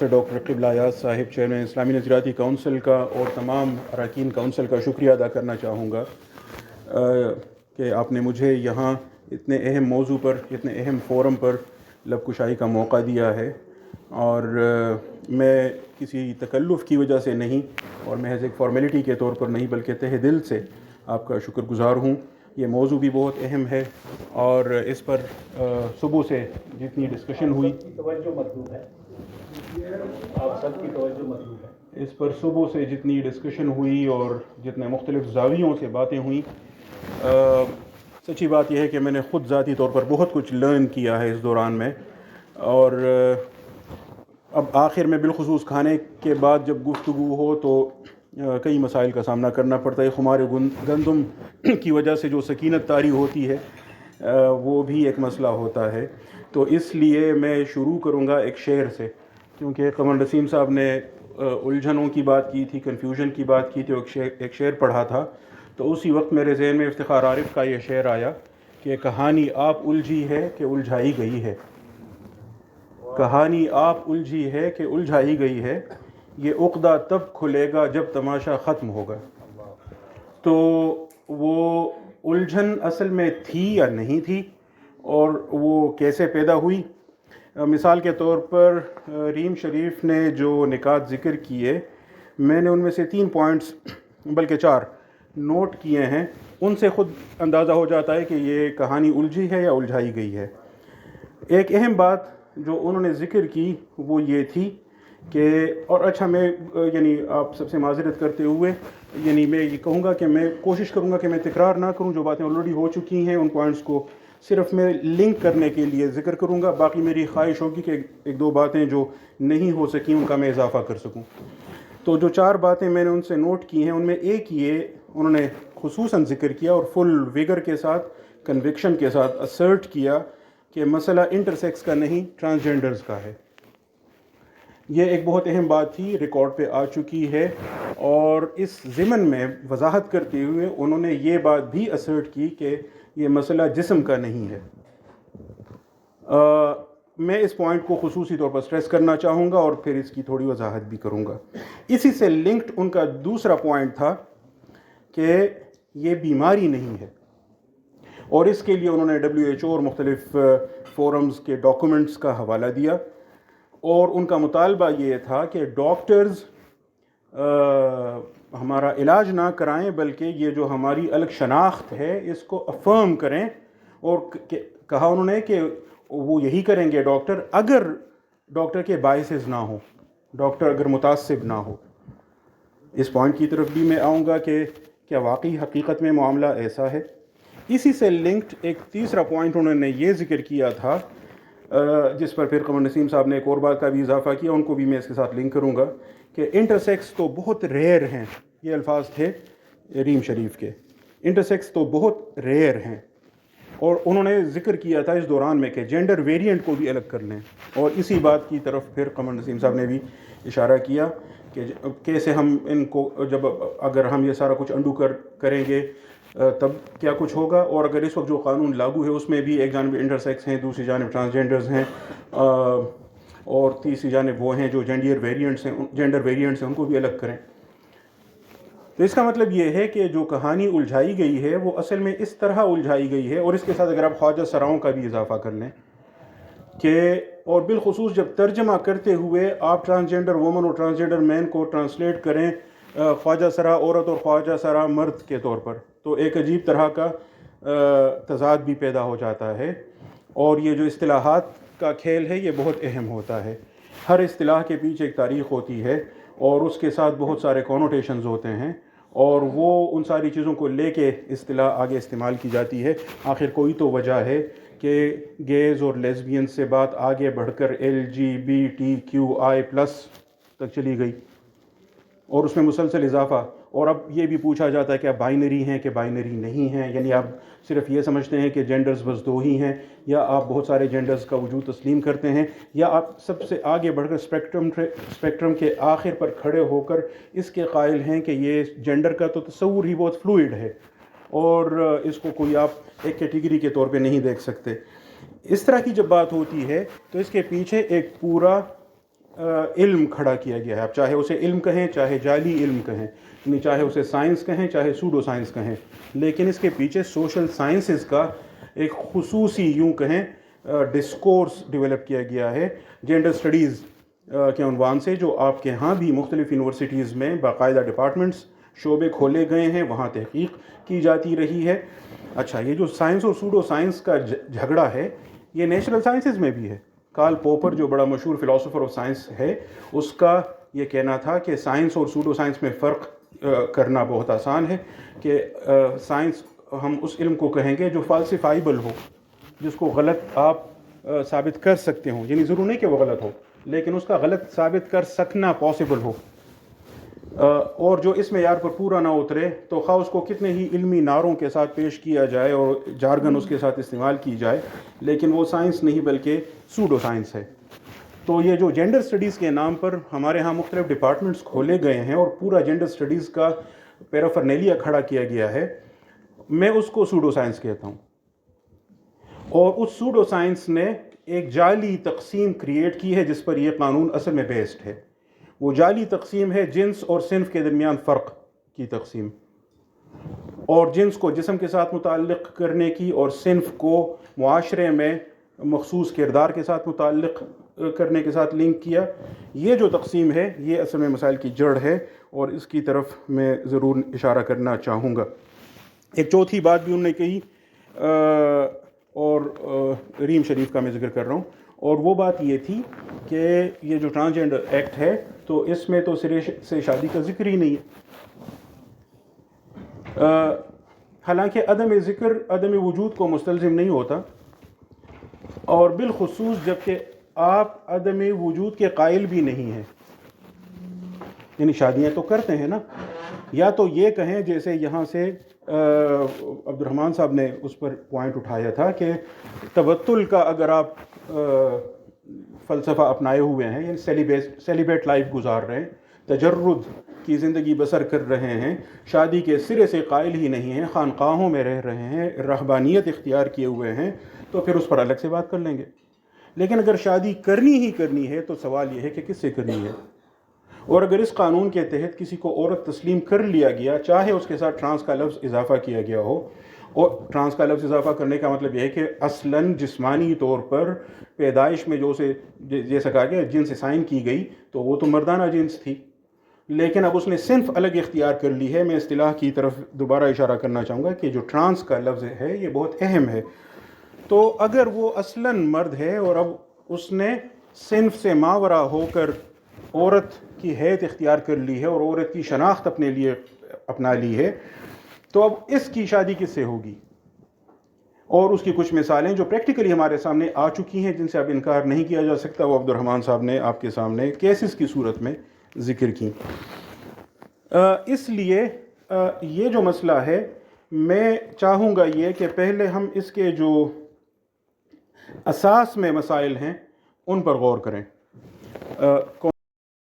Doctor رقیب الایاز صاحب chairman اسلامی نظریاتی کونسل کا اور تمام اراکین کونسل کا شکریہ ادا کرنا چاہوں گا کہ آپ نے مجھے یہاں اتنے اہم موضوع پر، اتنے اہم فورم پر لب کشائی کا موقع دیا ہے، اور میں کسی تکلف کی وجہ سے نہیں اور محض ایک فارمیلٹی کے طور پر نہیں بلکہ تہ دل سے آپ کا شکر گزار ہوں۔ یہ موضوع بھی بہت اہم ہے اور اس پر صبح سے جتنی ڈسکشن ہوئی، توجہ مطلوب ہے، آپ سب کی توجہ مطلوب ہے۔ اس پر صبح سے جتنی ڈسکشن ہوئی اور جتنے مختلف زاویوں سے باتیں ہوئیں، سچی بات یہ ہے کہ میں نے خود ذاتی طور پر بہت کچھ لرن کیا ہے اس دوران میں، اور اب آخر میں بالخصوص کھانے کے بعد جب گفتگو ہو تو کئی مسائل کا سامنا کرنا پڑتا ہے۔ خمار گندم کی وجہ سے جو سکینت طاری ہوتی ہے وہ بھی ایک مسئلہ ہوتا ہے، تو اس لیے میں شروع کروں گا ایک شعر سے، کیونکہ قمر نسیم صاحب نے الجھنوں کی بات کی تھی، کنفیوژن کی بات کی تھی، ایک شعر پڑھا تھا، تو اسی وقت میرے ذہن میں افتخار عارف کا یہ شعر آیا کہ کہانی آپ الجھی ہے کہ الجھائی گئی ہے، کہانی آپ الجھی ہے کہ الجھائی گئی ہے، یہ عقدہ تب کھلے گا جب تماشا ختم ہوگا۔ تو وہ الجھن اصل میں تھی یا نہیں تھی، اور وہ کیسے پیدا ہوئی؟ مثال کے طور پر ریم شریف نے جو نکات ذکر کیے، میں نے ان میں سے 3 پوائنٹس بلکہ 4 نوٹ کیے ہیں، ان سے خود اندازہ ہو جاتا ہے کہ یہ کہانی الجھی ہے یا الجھائی گئی ہے۔ ایک اہم بات جو انہوں نے ذکر کی وہ یہ تھی کہ، اور اچھا میں یعنی آپ سب سے معذرت کرتے ہوئے یعنی میں یہ کہوں گا کہ میں کوشش کروں گا کہ میں تکرار نہ کروں، جو باتیں آلریڈی ہو چکی ہیں ان پوائنٹس کو صرف میں لنک کرنے کے لیے ذکر کروں گا، باقی میری خواہش ہوگی کہ 1-2 باتیں جو نہیں ہو سکیں ان کا میں اضافہ کر سکوں۔ تو جو 4 باتیں میں نے ان سے نوٹ کی ہیں، ان میں ایک یہ انہوں نے خصوصاً ذکر کیا اور فل ویگر کے ساتھ، کنوکشن کے ساتھ اسرٹ کیا کہ مسئلہ انٹرسیکس کا نہیں، ٹرانسجینڈرز کا ہے۔ یہ ایک بہت اہم بات تھی، ریکارڈ پہ آ چکی ہے، اور اس ضمن میں وضاحت کرتے ہوئے انہوں نے یہ بات بھی اسرٹ کی کہ یہ مسئلہ جسم کا نہیں ہے۔ میں اس پوائنٹ کو خصوصی طور پر سٹریس کرنا چاہوں گا اور پھر اس کی تھوڑی وضاحت بھی کروں گا۔ اسی سے لنکڈ ان کا دوسرا پوائنٹ تھا کہ یہ بیماری نہیں ہے، اور اس کے لیے انہوں نے WHO اور مختلف فورمز کے ڈاکومنٹس کا حوالہ دیا، اور ان کا مطالبہ یہ تھا کہ ڈاکٹرز ہمارا علاج نہ کرائیں بلکہ یہ جو ہماری الگ شناخت ہے اس کو افرم کریں، اور کہا انہوں نے کہ وہ یہی کریں گے ڈاکٹر اگر ڈاکٹر کے باعث نہ ہو، ڈاکٹر اگر متعصب نہ ہو۔ اس پوائنٹ کی طرف بھی میں آؤں گا کہ کیا واقعی حقیقت میں معاملہ ایسا ہے۔ اسی سے لنکڈ ایک تیسرا پوائنٹ انہوں نے یہ ذکر کیا تھا، جس پر پھر قمر نسیم صاحب نے ایک اور بات کا بھی اضافہ کیا، ان کو بھی میں اس کے ساتھ لنک کروں گا، کہ انٹرسیکس تو بہت ریئر ہیں، یہ الفاظ تھے ریم شریف کے، انٹرسیکس تو بہت ریئر ہیں، اور انہوں نے ذکر کیا تھا اس دوران میں کہ جینڈر ویریئنٹ کو بھی الگ کر لیں، اور اسی بات کی طرف پھر قمر نسیم صاحب نے بھی اشارہ کیا کہ کیسے ہم ان کو جب اگر ہم یہ سارا کچھ انڈو کریں گے تب کیا کچھ ہوگا، اور اگر اس وقت جو قانون لاگو ہے اس میں بھی ایک جانب انٹرسیکس ہیں، دوسری جانب ٹرانسجینڈرز ہیں، اور تیسری جانب وہ ہیں جو جینڈر ویریئنٹس ہیں، ان کو بھی الگ کریں۔ تو اس کا مطلب یہ ہے کہ جو کہانی الجھائی گئی ہے وہ اصل میں اس طرح الجھائی گئی ہے، اور اس کے ساتھ اگر آپ خواجہ سراؤں کا بھی اضافہ کر لیں کہ، اور بالخصوص جب ترجمہ کرتے ہوئے آپ ٹرانسجینڈر وومن اور ٹرانسجینڈر مین کو ٹرانسلیٹ کریں خواجہ سرا عورت اور خواجہ سرا مرد کے طور پر، تو ایک عجیب طرح کا تضاد بھی پیدا ہو جاتا ہے، اور یہ جو اصطلاحات کا کھیل ہے یہ بہت اہم ہوتا ہے۔ ہر اصطلاح کے پیچھے ایک تاریخ ہوتی ہے اور اس کے ساتھ بہت سارے کونوٹیشنز ہوتے ہیں، اور وہ ان ساری چیزوں کو لے کے اصطلاح آگے استعمال کی جاتی ہے۔ آخر کوئی تو وجہ ہے کہ گیز اور لیزبین سے بات آگے بڑھ کر LGBTQI+ تک چلی گئی، اور اس میں مسلسل اضافہ، اور اب یہ بھی پوچھا جاتا ہے کہ آپ بائنری ہیں کہ بائنری نہیں ہیں، یعنی آپ صرف یہ سمجھتے ہیں کہ جینڈرز بس 2 ہی ہیں، یا آپ بہت سارے جینڈرز کا وجود تسلیم کرتے ہیں، یا آپ سب سے آگے بڑھ کر اسپیکٹرم کے آخر پر کھڑے ہو کر اس کے قائل ہیں کہ یہ جینڈر کا تو تصور ہی بہت فلوئڈ ہے، اور اس کو کوئی آپ ایک کیٹیگری کے طور پہ نہیں دیکھ سکتے۔ اس طرح کی جب بات ہوتی ہے تو اس کے پیچھے ایک پورا علم کھڑا کیا گیا ہے. اب چاہے اسے علم کہیں, چاہے جعلی علم کہیں, یعنی چاہے اسے سائنس کہیں, چاہے سوڈو سائنس کہیں, لیکن اس کے پیچھے سوشل سائنسز کا ایک خصوصی یوں کہیں ڈسکورس ڈیولپ کیا گیا ہے جینڈر اسٹڈیز کے عنوان سے, جو آپ کے ہاں بھی مختلف یونیورسٹیز میں باقاعدہ ڈپارٹمنٹس شعبے کھولے گئے ہیں, وہاں تحقیق کی جاتی رہی ہے. اچھا, یہ جو سائنس اور سوڈو سائنس کا جھگڑا ہے یہ نیچرل سائنسز میں بھی ہے. کارل پوپر جو بڑا مشہور فلاسفر آف سائنس ہے, اس کا یہ کہنا تھا کہ سائنس اور سوڈو سائنس میں فرق کرنا بہت آسان ہے, کہ سائنس ہم اس علم کو کہیں گے جو فالسیفائبل ہو, جس کو غلط آپ ثابت کر سکتے ہوں, یعنی ضرور نہیں کہ وہ غلط ہو لیکن اس کا غلط ثابت کر سکنا پاسبل ہو, اور جو اس معیار پر پورا نہ اترے تو خواہ اس کو کتنے ہی علمی نعروں کے ساتھ پیش کیا جائے اور جارگن اس کے ساتھ استعمال کی جائے, لیکن وہ سائنس نہیں بلکہ سوڈو سائنس ہے. تو یہ جو جینڈر اسٹڈیز کے نام پر ہمارے ہاں مختلف ڈپارٹمنٹس کھولے گئے ہیں اور پورا جینڈر اسٹڈیز کا پیرافرنیلیا کھڑا کیا گیا ہے, میں اس کو سوڈو سائنس کہتا ہوں. اور اس سوڈو سائنس نے ایک جعلی تقسیم کریٹ کی ہے جس پر یہ قانون اصل میں بیسڈ ہے. وہ جعلی تقسیم ہے جنس اور صنف کے درمیان فرق کی تقسیم, اور جنس کو جسم کے ساتھ متعلق کرنے کی اور صنف کو معاشرے میں مخصوص کردار کے ساتھ متعلق کرنے کے ساتھ لنک کیا. یہ جو تقسیم ہے یہ اصل میں مسائل کی جڑ ہے, اور اس کی طرف میں ضرور اشارہ کرنا چاہوں گا. ایک چوتھی بات بھی انہوں نے کہی, اور ریم شریف کا میں ذکر کر رہا ہوں, اور وہ بات یہ تھی کہ یہ جو ٹرانسجینڈر ایکٹ ہے تو اس میں تو سرے سے شادی کا ذکر ہی نہیں ہے. حالانکہ عدم ذکر عدم وجود کو مستلزم نہیں ہوتا, اور بالخصوص جب کہ آپ عدم وجود کے قائل بھی نہیں ہیں, یعنی شادیاں تو کرتے ہیں نا. یا تو یہ کہیں جیسے یہاں سے عبد الرحمن صاحب نے اس پر پوائنٹ اٹھایا تھا کہ تبتل کا اگر آپ فلسفہ اپنائے ہوئے ہیں, یعنی سیلیبیٹ لائف گزار رہے ہیں, تجرد کی زندگی بسر کر رہے ہیں, شادی کے سرے سے قائل ہی نہیں ہیں, خانقاہوں میں رہ رہے ہیں, رہبانیت اختیار کیے ہوئے ہیں, تو پھر اس پر الگ سے بات کر لیں گے. لیکن اگر شادی کرنی ہی کرنی ہے تو سوال یہ ہے کہ کس سے کرنی ہے. اور اگر اس قانون کے تحت کسی کو عورت تسلیم کر لیا گیا, چاہے اس کے ساتھ ٹرانس کا لفظ اضافہ کیا گیا ہو, اور ٹرانس کا لفظ اضافہ کرنے کا مطلب یہ ہے کہ اصلاً جسمانی طور پر پیدائش میں جو اسے جیسا کہا گیا جنس اسائن کی گئی تو وہ تو مردانہ جنس تھی, لیکن اب اس نے صنف الگ اختیار کر لی ہے. میں اصطلاح کی طرف دوبارہ اشارہ کرنا چاہوں گا کہ جو ٹرانس کا لفظ ہے یہ بہت اہم ہے. تو اگر وہ اصلاً مرد ہے اور اب اس نے صنف سے ماورا ہو کر عورت کی حیثیت اختیار کر لی ہے اور عورت کی شناخت اپنے لیے اپنا لی ہے, تو اب اس کی شادی کس سے ہوگی؟ اور اس کی کچھ مثالیں جو پریکٹیکلی ہمارے سامنے آ چکی ہیں جن سے اب انکار نہیں کیا جا سکتا, وہ عبد الرحمن صاحب نے آپ کے سامنے کیسز کی صورت میں ذکر کی. اس لیے یہ جو مسئلہ ہے میں چاہوں گا یہ کہ پہلے ہم اس کے جو اساس میں مسائل ہیں ان پر غور کریں.